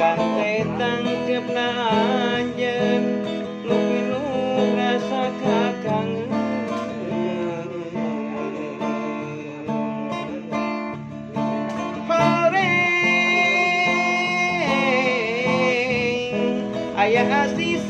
Kang teh tangkep na anjeun nu pinuh rasa kakangen horeng aya asih